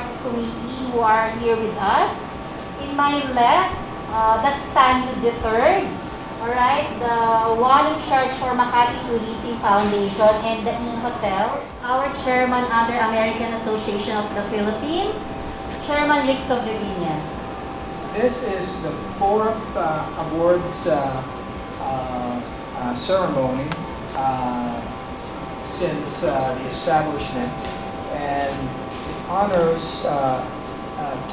Arts Committee who are here with us. In my left, that's Stanley the Third. Alright, the one in charge for Makati Tourism Foundation and the Inn Hotel. Our chairman under American Association of the Philippines, Chairman Rick Sobrevinias. This is the fourth awards ceremony since the establishment, and it honors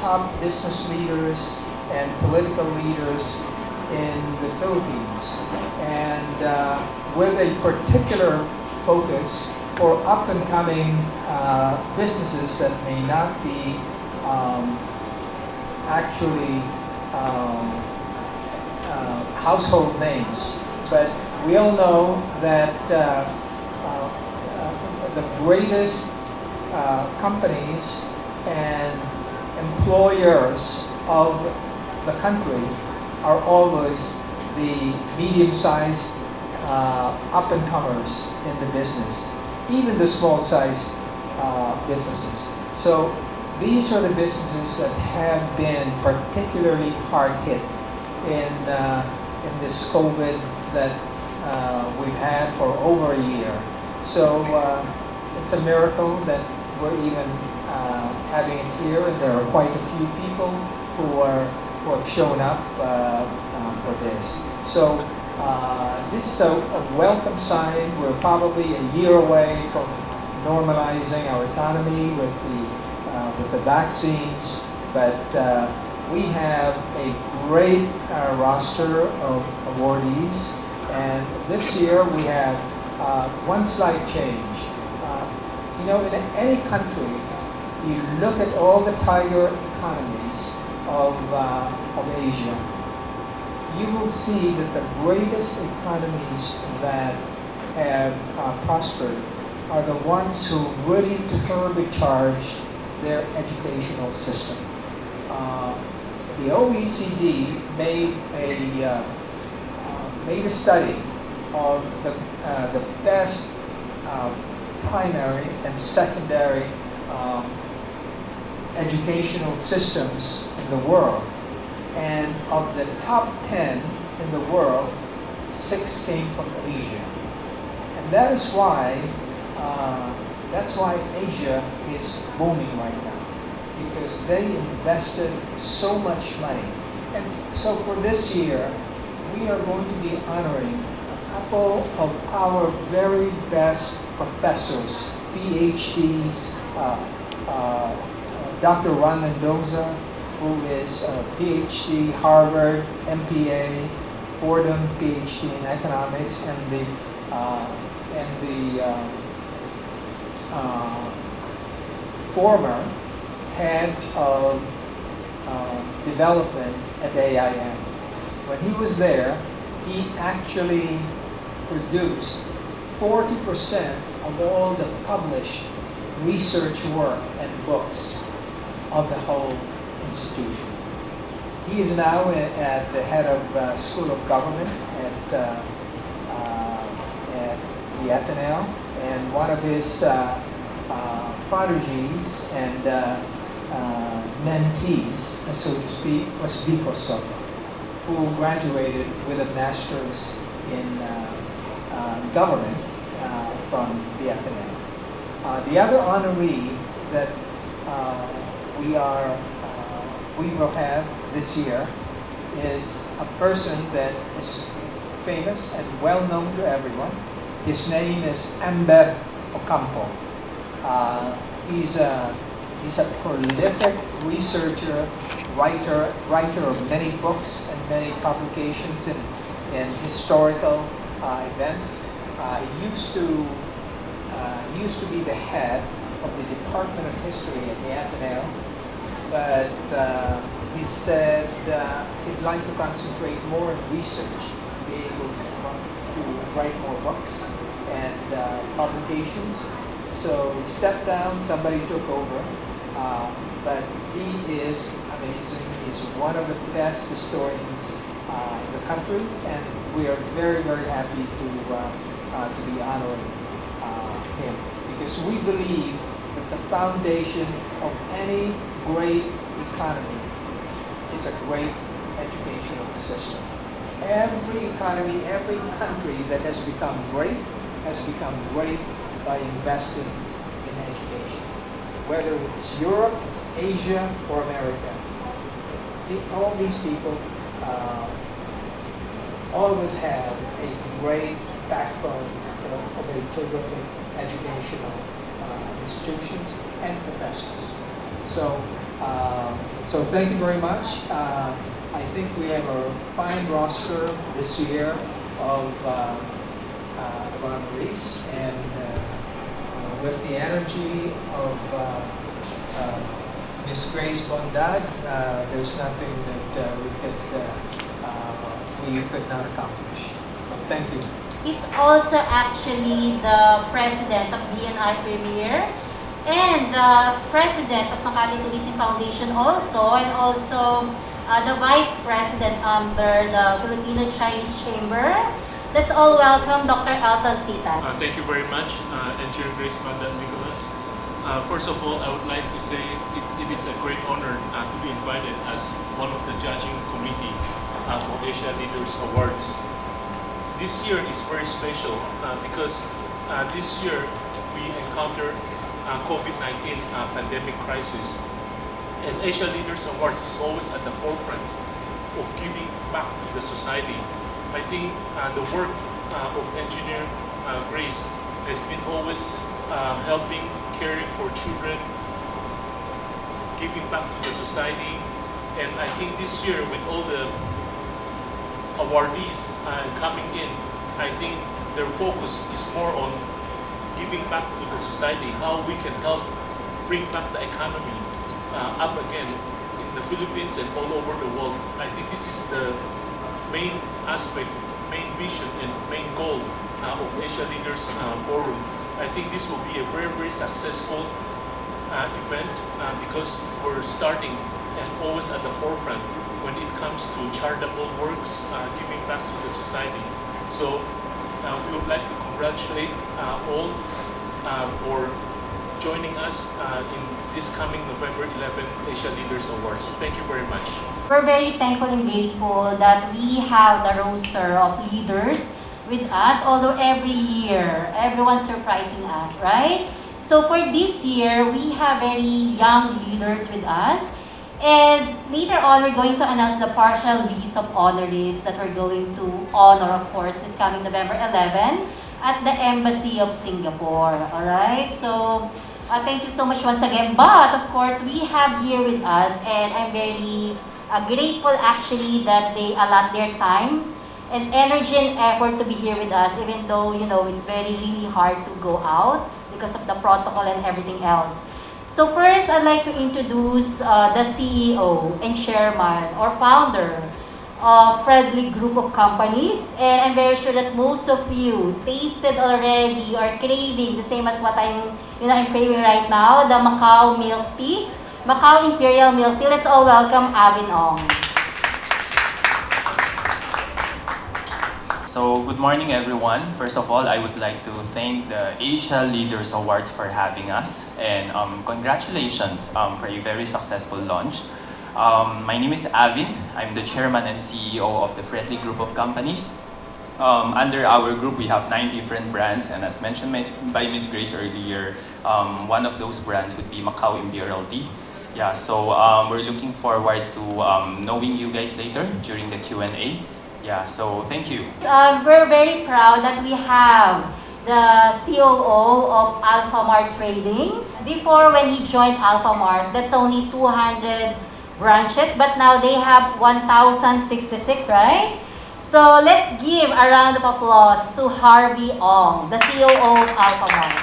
top business leaders and political leaders in the Philippines, and with a particular focus for up-and-coming businesses that may not be actually household names. But we all know that the greatest companies and employers of the country are always the medium-sized up-and-comers in the business, even the small-sized businesses. So these are the businesses that have been particularly hard hit in this COVID that we've had for over a year. So it's a miracle that we're even having it here, and there are quite a few people who have shown up for this. So this is a welcome sign. We're probably a year away from normalizing our economy with the vaccines, but we have a great roster of awardees, and this year we have one slight change. In any country, you look at all the tiger economies of Asia, you will see that the greatest economies that have prospered are the ones who really turbocharged their educational system. The OECD made a study of the best primary and secondary educational systems in the world, and of the top 10 in the world, 6 came from Asia, and that's why Asia is booming right now, because they invested so much money. And so for this year, we are going to be honoring a couple of our very best professors, PhDs, Dr. Juan Mendoza, who is a PhD, Harvard, MPA, Fordham PhD in economics, and the former head of development at AIM. When he was there, he actually produced 40% of all the published research work and books of the whole institution. He is now at the head of School of Government at the Ateneo, and one of his prodigies and mentees, so to speak, was Vico Soto, who graduated with a master's in government from the Ateneo. The other honoree that we will have this year is a person that is famous and well known to everyone. His name is Ambeth Ocampo. He's a prolific researcher, writer of many books and many publications in historical events. He used to be the head of the Department of History at the Ateneo, but he said he'd like to concentrate more on research, be able to write more books and publications. So he stepped down, somebody took over, but he is amazing. He's one of the best historians in the country, and we are very, very happy to be honoring him, because we believe that the foundation of any great economy is a great educational system. Every economy, every country that has become great by investing in education. Whether it's Europe, Asia, or America. All these people always have a great backbone of a terrific educational institutions and professors. So, so thank you very much. I think we have a fine roster this year of honorees, and with the energy of Miss Grace Bondad, there's nothing that we could not accomplish. So thank you. He's also actually the president of BNI Premier and the president of Makati Tourism Foundation also, and also the vice president under the Filipino Chinese Chamber. Let's all welcome Dr. Elton Sita. Thank you very much, Engineer Grace Banda Nicholas. First of all, I would like to say it is a great honor to be invited as one of the judging committee for Asia Leaders Awards. This year is very special because this year we encounter COVID-19 pandemic crisis, and Asia Leaders Awards is always at the forefront of giving back to the society. I think the work of Engineer Grace has been always helping, caring for children, giving back to the society, and I think this year with all the awardees coming in, I think their focus is more on giving back to the society, how we can help bring back the economy up again in the Philippines and all over the world. I think this is the main aspect, main vision, and main goal of Asia Leaders Forum. I think this will be a very, very successful event because we're starting and always at the forefront when it comes to charitable works, giving back to the society. So we would like to congratulate all for joining us in this coming November 11 Asia Leaders Awards. Thank you very much. We're very thankful and grateful that we have the roster of leaders with us, although every year, everyone's surprising us, right? So for this year, we have very young leaders with us. And later on, we're going to announce the partial list of honorees that we're going to honor, of course, this coming November 11 at the Embassy of Singapore. Alright? So, thank you so much once again. But, of course, we have here with us, and I'm very grateful actually that they allot their time and energy and effort to be here with us, even though, you know, it's very really hard to go out because of the protocol and everything else. So first, I'd like to introduce the CEO and chairman or founder of Friendly Group of Companies. And I'm very sure that most of you tasted already or craving the same as what I'm craving right now, the Macau Milk Tea, Macau Imperial Milk Tea. Let's all welcome Avin Ong. So, good morning everyone. First of all, I would like to thank the Asia Leaders Awards for having us, and congratulations for a very successful launch. My name is Avin. I'm the chairman and CEO of the Friendly Group of Companies. Under our group, we have 9 different brands, and as mentioned by Ms. Grace earlier, one of those brands would be Macau Imperial Tea. Yeah, so we're looking forward to knowing you guys later during the Q&A. Yeah, so thank you. We're very proud that we have the COO of Alphamart Trading. Before, when he joined Alphamart, that's only 200 branches, but now they have 1,066, right? So let's give a round of applause to Harvey Ong, the COO of Alphamart.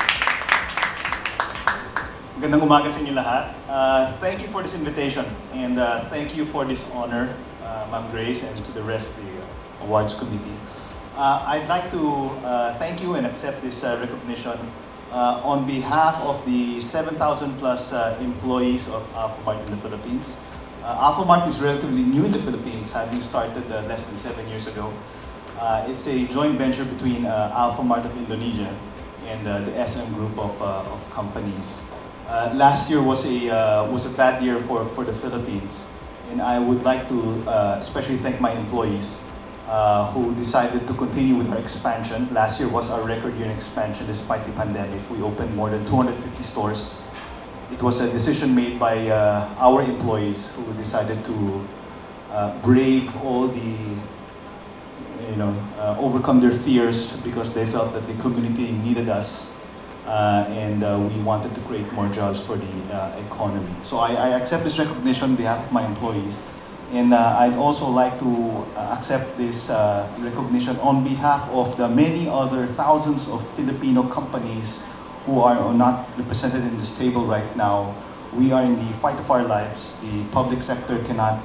Gandang umaga sa inyo lahat. Thank you for this invitation, and thank you for this honor, Ma'am Grace, and to the rest of the awards committee. I'd like to thank you and accept this recognition on behalf of the 7,000 plus employees of Alphamart in the Philippines. Alphamart is relatively new in the Philippines, having started less than 7 years ago. It's a joint venture between Alphamart of Indonesia and the SM group of companies. Last year was a bad year for the Philippines, and I would like to especially thank my employees who decided to continue with our expansion. Last year was our record year in expansion despite the pandemic. We opened more than 250 stores. It was a decision made by our employees who decided to brave all the, overcome their fears because they felt that the community needed us, and we wanted to create more jobs for the economy. So I accept this recognition on behalf of my employees, and I'd also like to accept this recognition on behalf of the many other thousands of Filipino companies who are not represented in this table right now. We are in the fight of our lives. The public sector cannot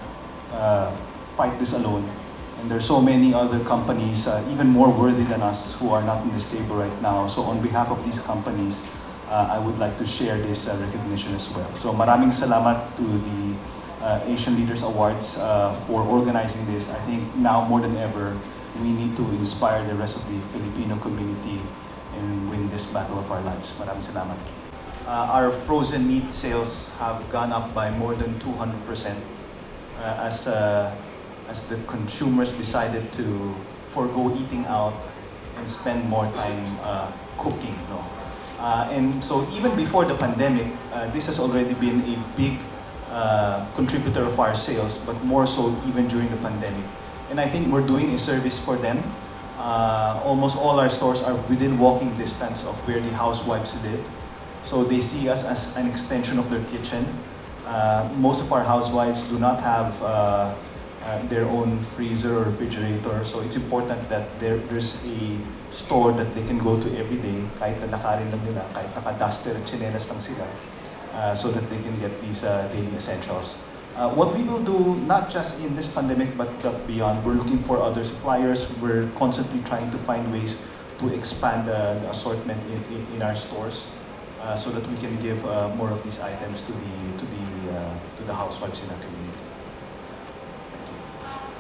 fight this alone. And there are so many other companies, even more worthy than us, who are not in this table right now. So on behalf of these companies, I would like to share this recognition as well. So maraming salamat to the Asian Leaders Awards for organizing this. I think now more than ever, we need to inspire the rest of the Filipino community and win this battle of our lives. Maraming salamat. Our frozen meat sales have gone up by more than 200% as the consumers decided to forego eating out and spend more time cooking. No? And so even before the pandemic, this has already been a big contributor of our sales, but more so even during the pandemic. And I think we're doing a service for them. Almost all our stores are within walking distance of where the housewives live. So they see us as an extension of their kitchen. Most of our housewives do not have their own freezer or refrigerator. So it's important that there's a store that they can go to every day, kahit lalakarin lang nila, kahit naka-duster at tsinelas lang sila, so that they can get these daily essentials. What we will do, not just in this pandemic, but beyond, we're looking for other suppliers. We're constantly trying to find ways to expand the assortment in our stores, so that we can give more of these items to the housewives in our community.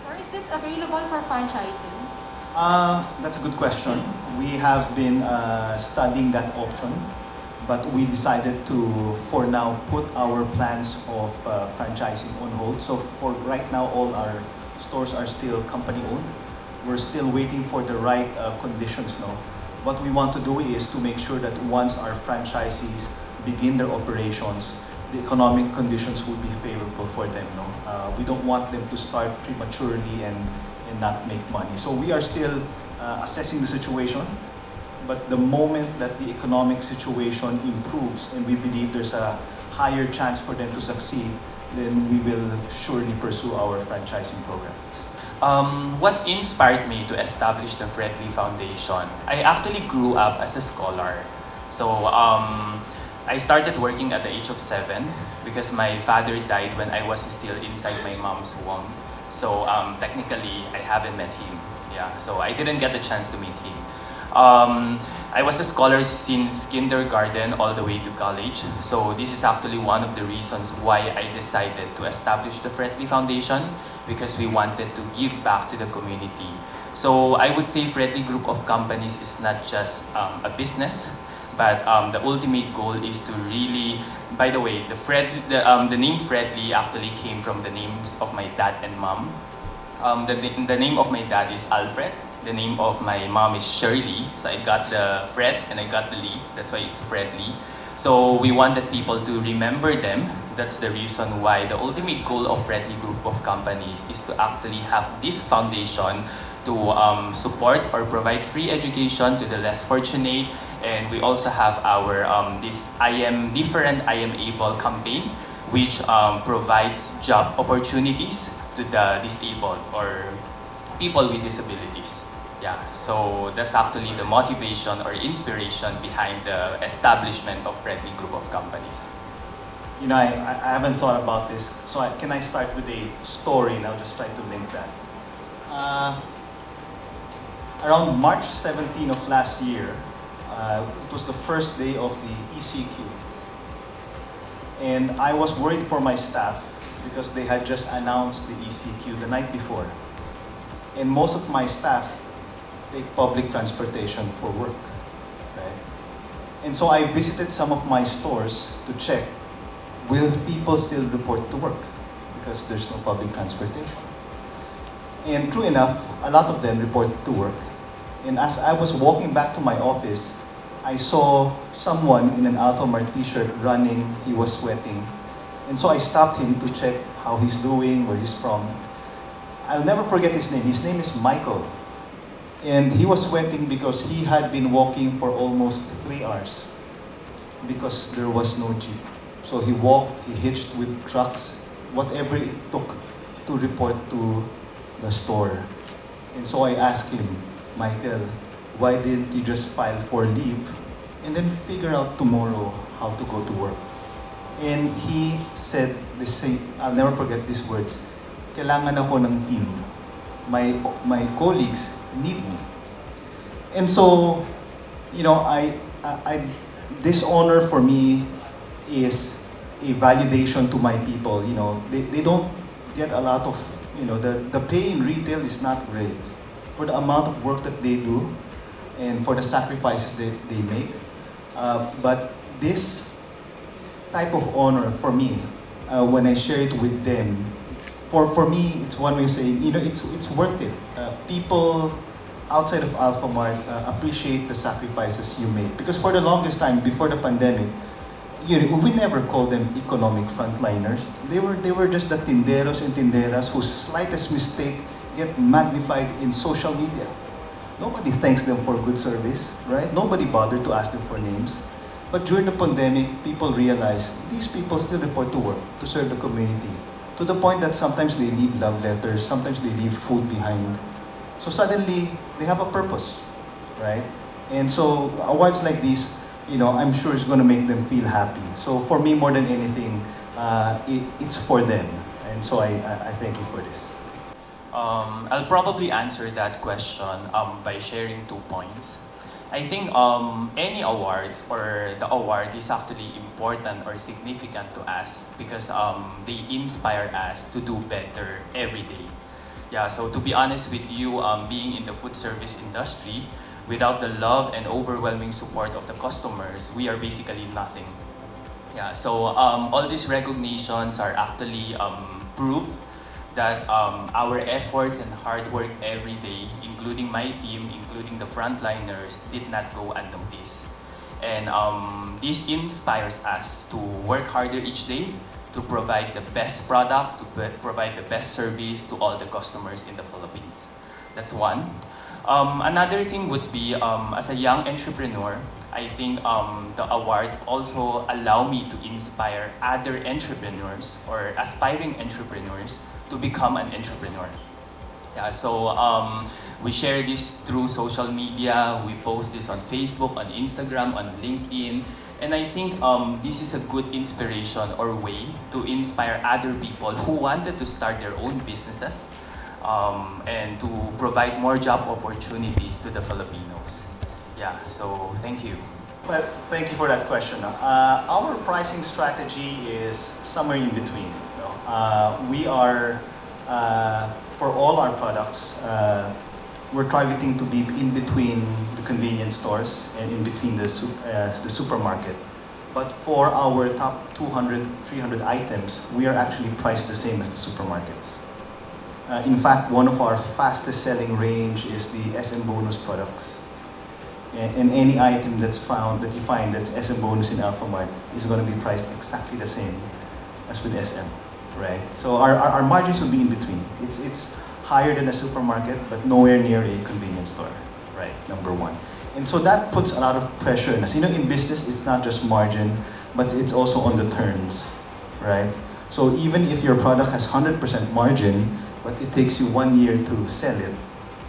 Sir, is this available for franchising? That's a good question. We have been studying that option, but we decided to, for now, put our plans of franchising on hold. So for right now, all our stores are still company-owned. We're still waiting for the right conditions now. What we want to do is to make sure that once our franchisees begin their operations, the economic conditions will be favorable for them. No? We don't want them to start prematurely and not make money. So we are still assessing the situation, but the moment that the economic situation improves and we believe there's a higher chance for them to succeed, then we will surely pursue our franchising program. What inspired me to establish the Friendly Foundation? I actually grew up as a scholar. So I started working at the age of 7 because my father died when I was still inside my mom's womb. So technically, I haven't met him. Yeah, so I didn't get the chance to meet him. I was a scholar since kindergarten all the way to college. So this is actually one of the reasons why I decided to establish the Friendly Foundation, because we wanted to give back to the community. So I would say Friendly Group of Companies is not just a business, but the ultimate goal is to really, by the way, the name Friendly actually came from the names of my dad and mom. The name of my dad is Alfred. The name of my mom is Shirley. So I got the Fred and I got the Lee. That's why it's Friendly. So we wanted people to remember them. That's the reason why the ultimate goal of Friendly Group of Companies is to actually have this foundation to support or provide free education to the less fortunate. And we also have our this I Am Different, I Am Able campaign, which provides job opportunities to the disabled or people with disabilities. Yeah, so that's actually the motivation or inspiration behind the establishment of Friendly Group of Companies. You know, I haven't thought about this, so can I start with a story and I'll just try to link that. Around March 17 of last year, it was the first day of the ECQ. And I was worried for my staff because they had just announced the ECQ the night before. And most of my staff take public transportation for work, right? And so I visited some of my stores to check, will people still report to work? Because there's no public transportation. And true enough, a lot of them report to work. And as I was walking back to my office, I saw someone in an Alpha Mart t-shirt running, he was sweating. And so I stopped him to check how he's doing, where he's from. I'll never forget his name. His name is Michael. And he was sweating because he had been walking for almost 3 hours because there was no jeep. So he walked, he hitched with trucks, whatever it took to report to the store. And so I asked him, Michael, why didn't you just file for leave and then figure out tomorrow how to go to work? And he said the same, I'll never forget these words, kailangan ako ng team. My colleagues need me. And so, you know, this honor for me is a validation to my people. You know, they don't get a lot of, you know, the pay in retail is not great for the amount of work that they do and for the sacrifices that they make. But this type of honor for me, when I share it with them, for me, it's one way of saying, you know, it's worth it. People outside of Alpha Mart appreciate the sacrifices you make. Because for the longest time, before the pandemic, you know, we never called them economic frontliners. They were just the tinderos and tinderas whose slightest mistake get magnified in social media. Nobody thanks them for good service, right? Nobody bothered to ask them for names. But during the pandemic, people realized these people still report to work to serve the community. To the point that sometimes they leave love letters, sometimes they leave food behind. So suddenly, they have a purpose, right? And so awards like these, you know, I'm sure it's going to make them feel happy. So for me, more than anything, it's for them. And so I thank you for this. I'll probably answer that question by sharing 2 points. I think any award or the award is actually important or significant to us because they inspire us to do better every day. Yeah, so to be honest with you, being in the food service industry, without the love and overwhelming support of the customers, we are basically nothing. Yeah, so all these recognitions are actually proof that our efforts and hard work every day, including my team, including the frontliners, did not go unnoticed. And this inspires us to work harder each day, to provide the best product, to provide the best service to all the customers in the Philippines. That's one. Another thing would be, as a young entrepreneur, I think the award also allow me to inspire other entrepreneurs or aspiring entrepreneurs to become an entrepreneur. Yeah, so we share this through social media, we post this on Facebook, on Instagram, on LinkedIn, and I think this is a good inspiration or way to inspire other people who wanted to start their own businesses and to provide more job opportunities to the Filipinos. Yeah, so thank you. Well, thank you for that question. Our pricing strategy is somewhere in between. You know? We are, for all our products, we're targeting to be in between the convenience stores and in between the supermarket. But for our top 200, 300 items, we are actually priced the same as the supermarkets. In fact, one of our fastest selling range is the SM Bonus products. And any item that you find that's SM Bonus in Alpha Mart is going to be priced exactly the same as with SM, right? So our margins will be in between. It's higher than a supermarket, but nowhere near a convenience store, right? Number one. And so that puts a lot of pressure on us. You know, in business, it's not just margin, but it's also on the turns, right? So even if your product has 100% margin, but it takes you 1 year to sell it,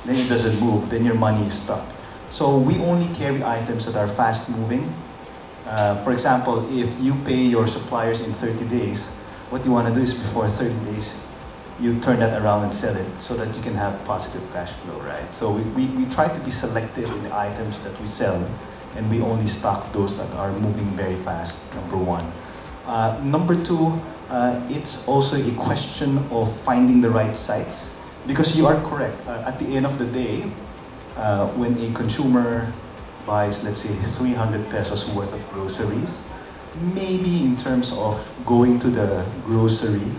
then it doesn't move, then your money is stuck. So we only carry items that are fast moving. For example, if you pay your suppliers in 30 days, what you want to do is before 30 days, you turn that around and sell it so that you can have positive cash flow, right? So we try to be selective in the items that we sell, and we only stock those that are moving very fast, number one. Number two, it's also a question of finding the right sites, because you are correct. At the end of the day, when a consumer buys, let's say, 300 pesos worth of groceries, maybe in terms of going to the grocery,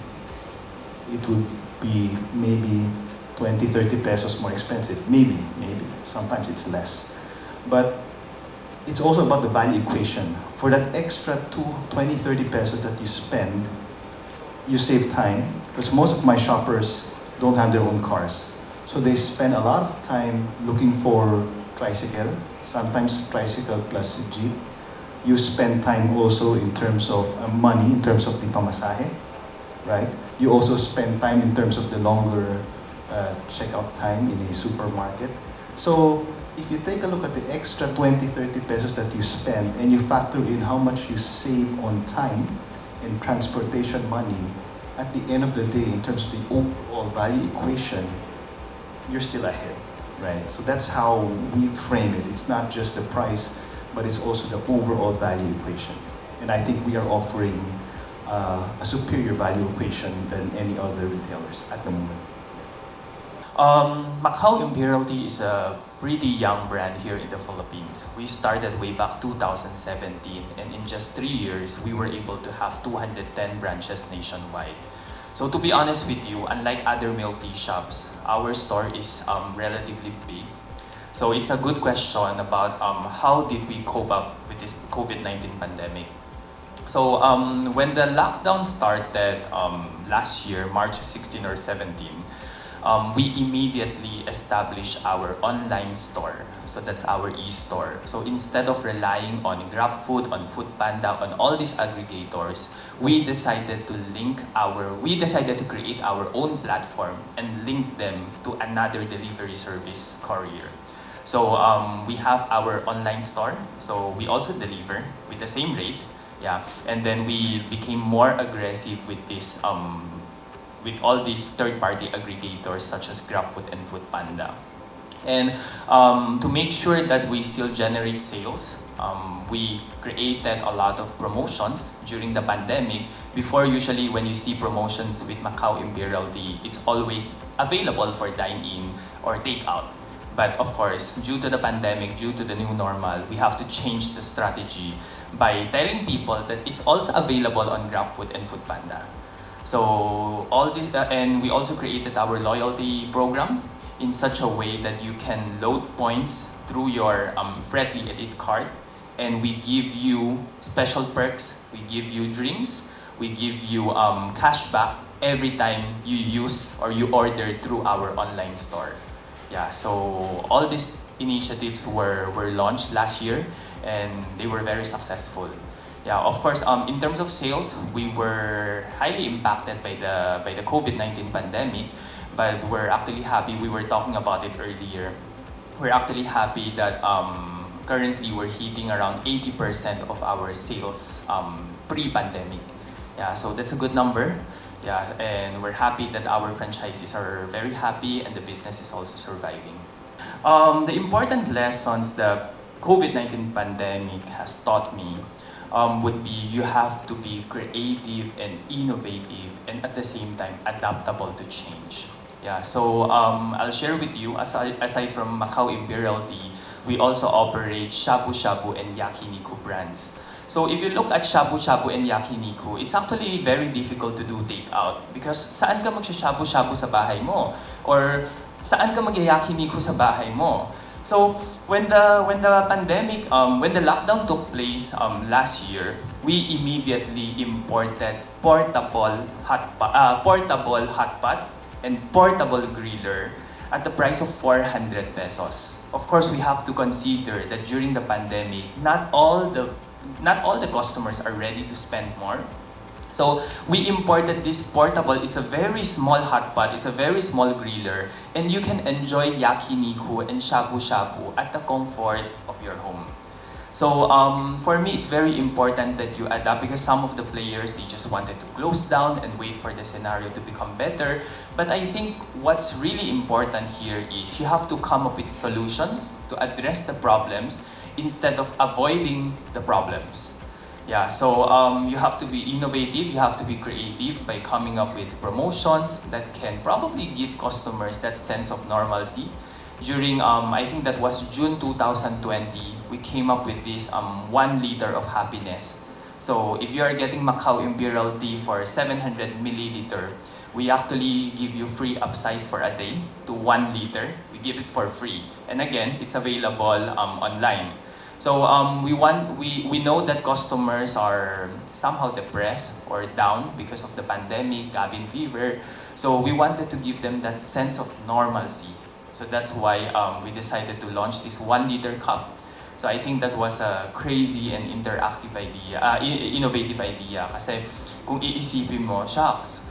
it would be maybe 20, 30 pesos more expensive. Maybe. Sometimes it's less. But it's also about the value equation. For that extra 20, 30 pesos that you spend, you save time, because most of my shoppers don't have their own cars. So they spend a lot of time looking for tricycle, sometimes tricycle plus jeep. You spend time also in terms of money, in terms of the pamasahe, right? You also spend time in terms of the longer checkout time in a supermarket. So if you take a look at the extra 20, 30 pesos that you spend and you factor in how much you save on time and transportation money, at the end of the day, in terms of the overall value equation, you're still ahead, right? So that's how we frame it. It's not just the price, but it's also the overall value equation. And I think we are offering a superior value equation than any other retailers at the moment. Macau Imperial Tea is a pretty young brand here in the Philippines. We started way back 2017, and in just 3 years, we were able to have 210 branches nationwide. So to be honest with you, unlike other milk tea shops, our store is relatively big. So it's a good question about how did we cope up with this COVID-19 pandemic. So when the lockdown started last year, March 16 or 17, we immediately established our online store. So that's our e-store. So instead of relying on GrabFood, on Foodpanda, on all these aggregators, we decided to create our own platform and link them to another delivery service courier. So we have our online store. So we also deliver with the same rate. Yeah, and then we became more aggressive with this with all these third-party aggregators such as GrabFood and Foodpanda. And to make sure that we still generate sales, we created a lot of promotions during the pandemic. Before, usually when you see promotions with Macau Imperial Tea, it's always available for dine-in or take-out. But of course, due to the pandemic, due to the new normal, we have to change the strategy by telling people that it's also available on GrabFood and Foodpanda. So all this, and we also created our loyalty program in such a way that you can load points through your Fretly Elite card, and we give you special perks, we give you drinks, we give you cashback every time you use or you order through our online store. Yeah, so all these initiatives were launched last year, and they were very successful. Yeah, of course, in terms of sales, we were highly impacted by the COVID-19 pandemic, but we're actually happy. We were talking about it earlier. We're actually happy that currently we're hitting around 80% of our sales pre-pandemic. Yeah, so that's a good number. Yeah, and we're happy that our franchisees are very happy and the business is also surviving. The important lessons the COVID-19 pandemic has taught me would be you have to be creative and innovative and at the same time adaptable to change. Yeah, so I'll share with you, aside from Macau Imperial Tea, we also operate Shabu Shabu and Yakiniku brands. So if you look at Shabu Shabu and Yakiniku, it's actually very difficult to do takeout because saan ka magsha-shabu shabu sa bahay mo? Or saan ka mag-yakiniku sa bahay mo? So when the pandemic, when the lockdown took place last year, we immediately imported portable hot pot and portable griller at the price of 400 pesos. Of course, we have to consider that during the pandemic, not all the customers are ready to spend more. So we imported this portable, it's a very small hot pot, it's a very small griller, and you can enjoy yakiniku and shabu shabu at the comfort of your home. So for me, it's very important that you adapt because some of the players, they just wanted to close down and wait for the scenario to become better. But I think what's really important here is you have to come up with solutions to address the problems instead of avoiding the problems. Yeah, so you have to be innovative, you have to be creative by coming up with promotions that can probably give customers that sense of normalcy. During, I think that was June 2020, we came up with this 1 liter of happiness. So if you are getting Macau Imperial Tea for 700 milliliter, we actually give you free upsize for a day to 1 liter. We give it for free. And again, it's available online. So we know that customers are somehow depressed or down because of the pandemic, cabin fever. So we wanted to give them that sense of normalcy. So that's why we decided to launch this 1 liter cup. So I think that was a crazy and interactive idea, innovative idea. Kasi kung iisipin mo, shucks,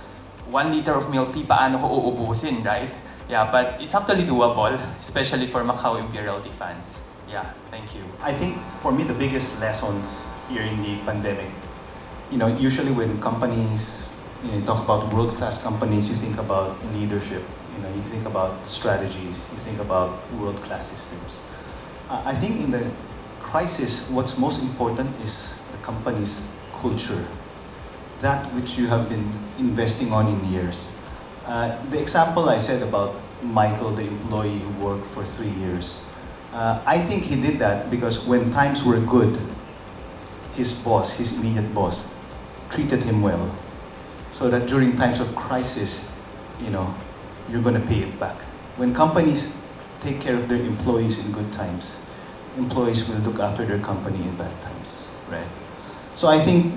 1 liter of milk tea, paano ko uubusin, right? Yeah, but it's actually doable, especially for Macau Imperial Tea fans. Yeah, thank you. I think for me the biggest lessons here in the pandemic, usually when companies, talk about world-class companies, you think about leadership, you think about strategies, you think about world-class systems. I think in the crisis, what's most important is the company's culture, that which you have been investing on in years. The example I said about Michael, the employee who worked for 3 years, I think he did that because when times were good, his boss, his immediate boss, treated him well. So that during times of crisis, you're going to pay it back. When companies take care of their employees in good times, employees will look after their company in bad times, right? So I think,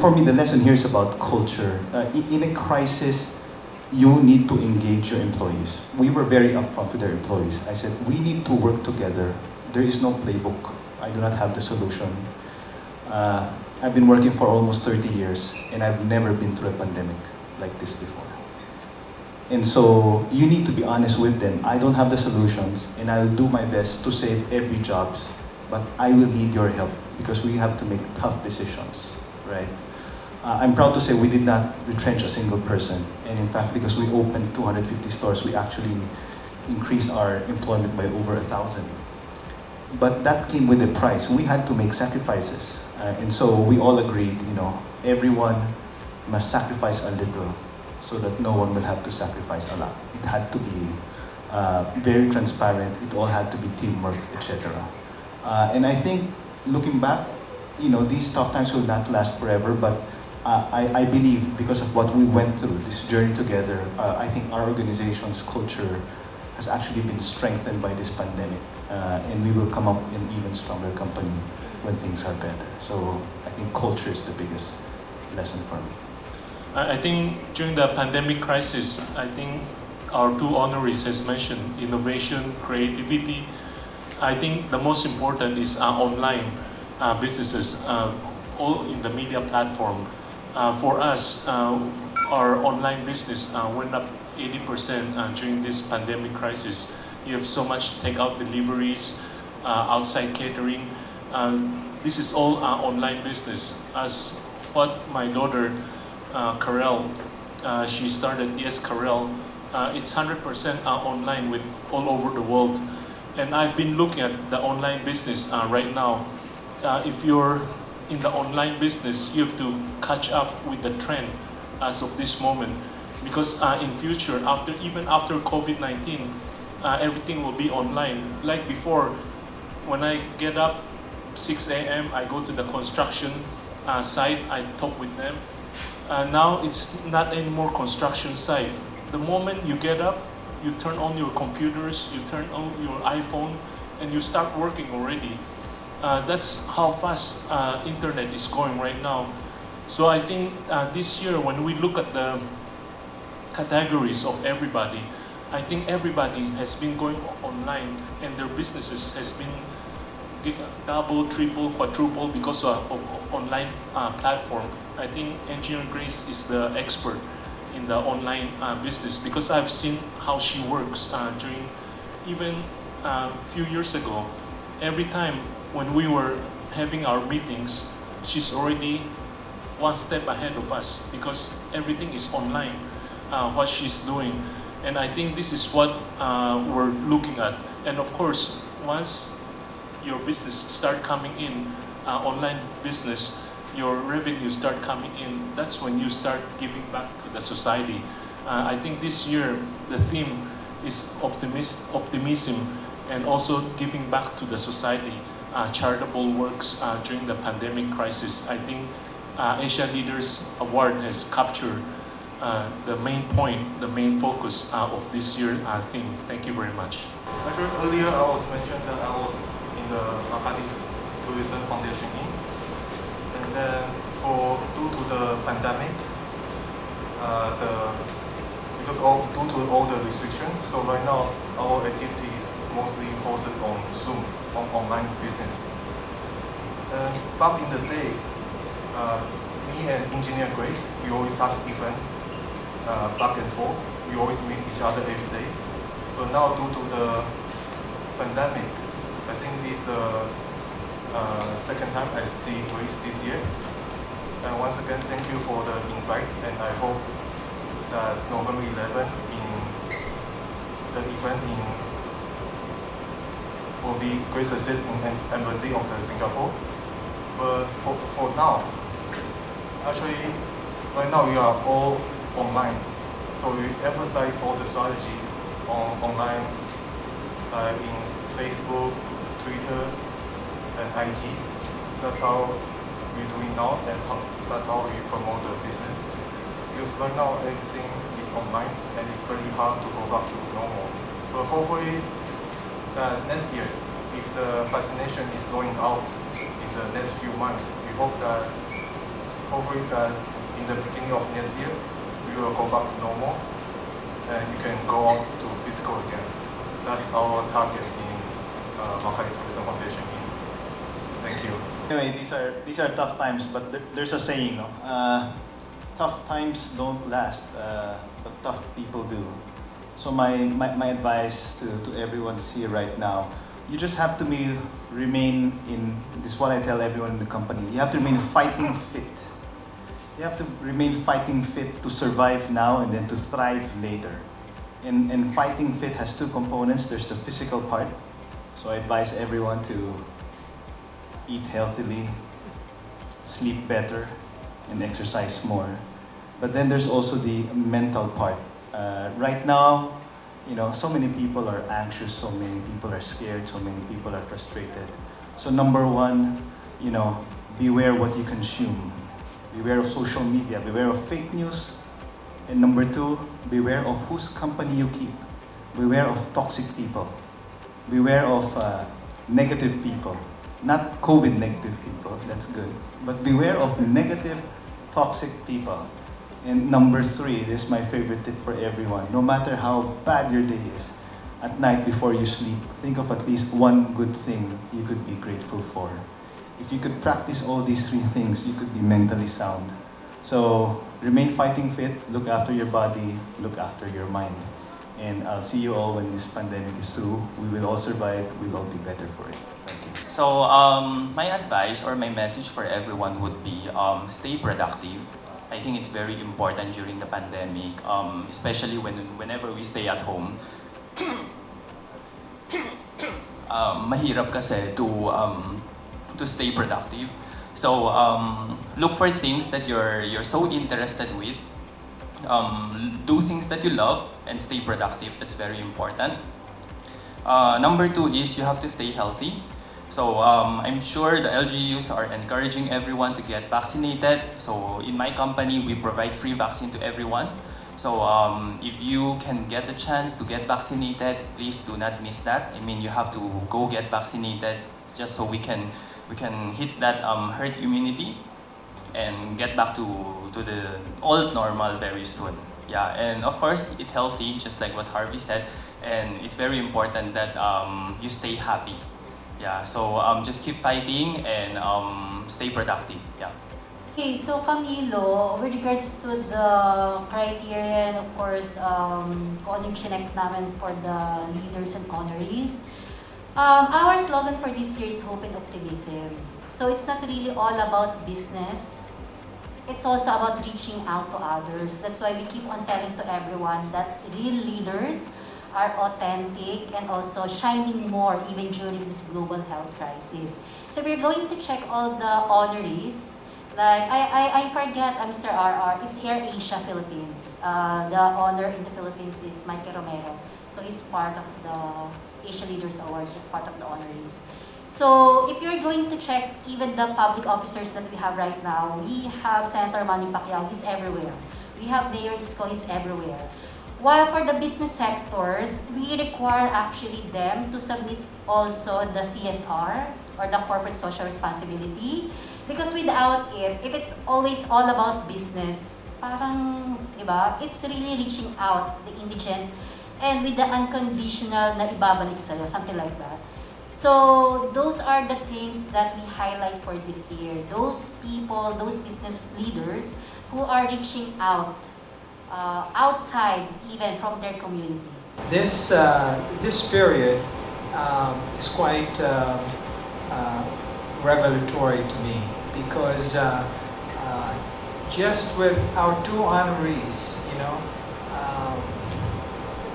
for me, the lesson here is about culture. In a crisis, you need to engage your employees. We were very upfront with our employees. I said, we need to work together. There is no playbook. I do not have the solution. I've been working for almost 30 years, and I've never been through a pandemic like this before. And so you need to be honest with them. I don't have the solutions, and I'll do my best to save every jobs, but I will need your help because we have to make tough decisions, right? I'm proud to say we did not retrench a single person. And in fact, because we opened 250 stores, we actually increased our employment by over 1,000. But that came with a price. We had to make sacrifices. And so we all agreed, everyone must sacrifice a little so that no one will have to sacrifice a lot. It had to be very transparent. It all had to be teamwork, etc. And I think looking back, these tough times will not last forever, but I believe because of what we went through, this journey together, I think our organization's culture has actually been strengthened by this pandemic. And we will come up an even stronger company when things are better. So I think culture is the biggest lesson for me. I think during the pandemic crisis, I think our two honorees has mentioned innovation, creativity. I think the most important is online businesses, all in the media platform. For us, our online business went up 80% during this pandemic crisis. You have so much takeout deliveries, outside catering. This is all online business. As what my daughter, Karel, she started, yes, Karel, it's 100% online with all over the world. And I've been looking at the online business right now. If you're in the online business, you have to catch up with the trend as of this moment. Because in future, even after COVID-19, everything will be online. Like before, when I get up 6 a.m., I go to the construction site, I talk with them. Now it's not anymore construction site. The moment you get up, you turn on your computers, you turn on your iPhone, and you start working already. That's how fast internet is going right now. So I think this year when we look at the categories of everybody, I think everybody has been going online and their businesses has been double, triple, quadruple because of online platform. I think Engineer Grace is the expert in the online business because I've seen how she works during even a few years ago. Every time when we were having our meetings, she's already one step ahead of us because everything is online, what she's doing. And I think this is what we're looking at. And of course, once your business start coming in, online business, your revenue start coming in, that's when you start giving back to the society. I think this year, the theme is optimism and also giving back to the society. charitable works during the pandemic crisis. I think Asia Leaders Award has captured the main point, the main focus of this year's theme. Thank you very much. Actually, earlier I was mentioned that I was in the Makati Tourism Foundation in, and then due to the pandemic, due to all the restrictions, so right now our activity is mostly hosted on Zoom, on online business. And back in the day, me and Engineer Grace, we always have event back and forth. We always meet each other every day. But now due to the pandemic, I think this is the second time I see Grace this year. And once again, thank you for the invite, and I hope that November 11 in the event will be great success in Embassy of the Singapore. But for now, actually, right now we are all online. So we emphasize all the strategy on online, in Facebook, Twitter, and IG. That's how we're doing now, and that's how we promote the business. Because right now everything is online, and it's very hard to go back to normal. But hopefully, next year, if the vaccination is going out in the next few months, we hope that hopefully that in the beginning of next year, we will go back to normal, and you can go out to physical again. That's our target in Makati Tourism Foundation. Thank you. Anyway, these are tough times, but there's a saying, no? Tough times don't last, but tough people do. So my advice to everyone here right now, you just have to remain in, this is what I tell everyone in the company, you have to remain fighting fit. You have to remain fighting fit to survive now and then to thrive later. And fighting fit has two components. There's the physical part. So I advise everyone to eat healthily, sleep better, and exercise more. But then there's also the mental part. Right now, so many people are anxious, so many people are scared, so many people are frustrated. So number one, beware what you consume. Beware of social media, beware of fake news. And number two, beware of whose company you keep. Beware of toxic people. Beware of negative people. Not COVID negative people, that's good. But beware of negative, toxic people. And number three, this is my favorite tip for everyone. No matter how bad your day is, at night before you sleep, think of at least one good thing you could be grateful for. If you could practice all these three things, you could be mentally sound. So remain fighting fit, look after your body, look after your mind. And I'll see you all when this pandemic is through. We will all survive, we'll all be better for it. Thank you. So my advice or my message for everyone would be stay productive. I think it's very important during the pandemic, especially whenever we stay at home. Mahirap kasi to stay productive. So look for things that you're so interested with. Do things that you love and stay productive. That's very important. Number two is you have to stay healthy. So I'm sure the LGUs are encouraging everyone to get vaccinated. So in my company, we provide free vaccine to everyone. So if you can get the chance to get vaccinated, please do not miss that. I mean, you have to go get vaccinated just so we can hit that herd immunity and get back to the old normal very soon. Yeah, and of course, eat healthy, just like what Harvey said. And it's very important that you stay happy. Yeah, so just keep fighting and stay productive. Yeah. Okay, so Camilo, with regards to the criteria and of course, kung ano yung chinek namin for the leaders and honorees, our slogan for this year is hope and optimism. So it's not really all about business. It's also about reaching out to others. That's why we keep on telling to everyone that real leaders are authentic and also shining more even during this global health crisis. So we're going to check all the honorees. Like, I forget, Mr. RR, it's Air Asia Philippines. The honor in the Philippines is Mikey Romero. So he's part of the Asia Leaders Awards, as part of the honorees. So if you're going to check even the public officers that we have right now, we have Senator Manny Pacquiao, he's everywhere. We have Mayor Isko, he's everywhere. While for the business sectors, we require actually them to submit also the CSR or the corporate social responsibility. Because without it, if it's always all about business, parang, diba, it's really reaching out the indigents and with the unconditional na ibabalik sa'yo, something like that. So those are the things that we highlight for this year. Those people, those business leaders who are reaching out outside even from their community. This period is quite revelatory to me because just with our two honorees,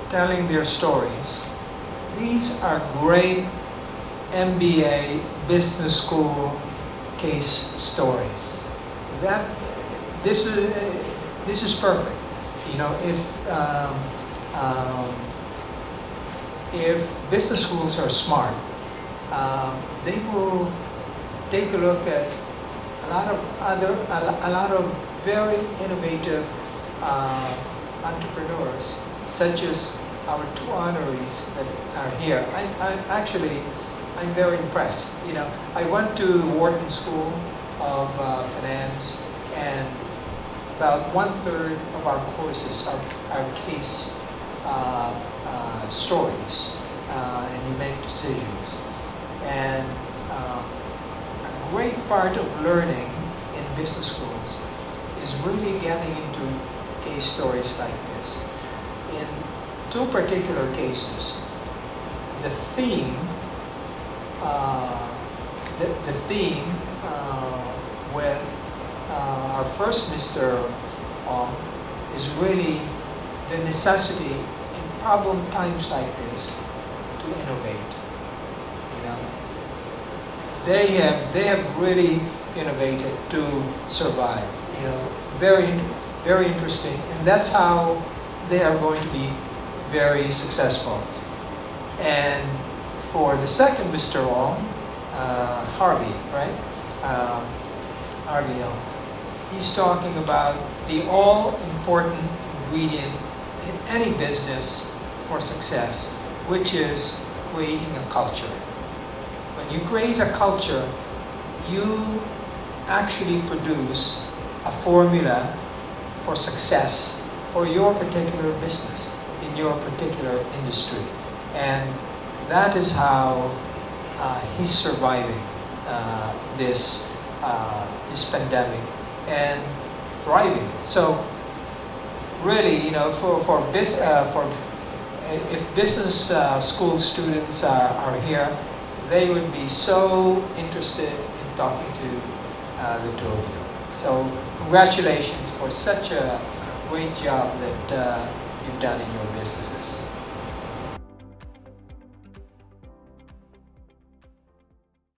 telling their stories, these are great MBA business school case stories. This is perfect. If business schools are smart, they will take a look at a lot of very innovative entrepreneurs, such as our two honorees that are here. I'm very impressed. I went to the Wharton School of Finance, and about 1/3 of our courses are case stories, and you make decisions. And a great part of learning in business schools is really getting into case stories like this. In two particular cases, the theme with our first Mr. Ong is really the necessity in problem times like this to innovate. They have really innovated to survive. Very interesting, and that's how they are going to be very successful. And for the second Mr. Ong, Harvey, right? Harvey Ong. He's talking about the all-important ingredient in any business for success, which is creating a culture. When you create a culture, you actually produce a formula for success for your particular business, in your particular industry. And that is how he's surviving this pandemic and thriving. So really, if business school students are here, they would be so interested in talking to the two of you. So congratulations for such a great job that you've done in your businesses.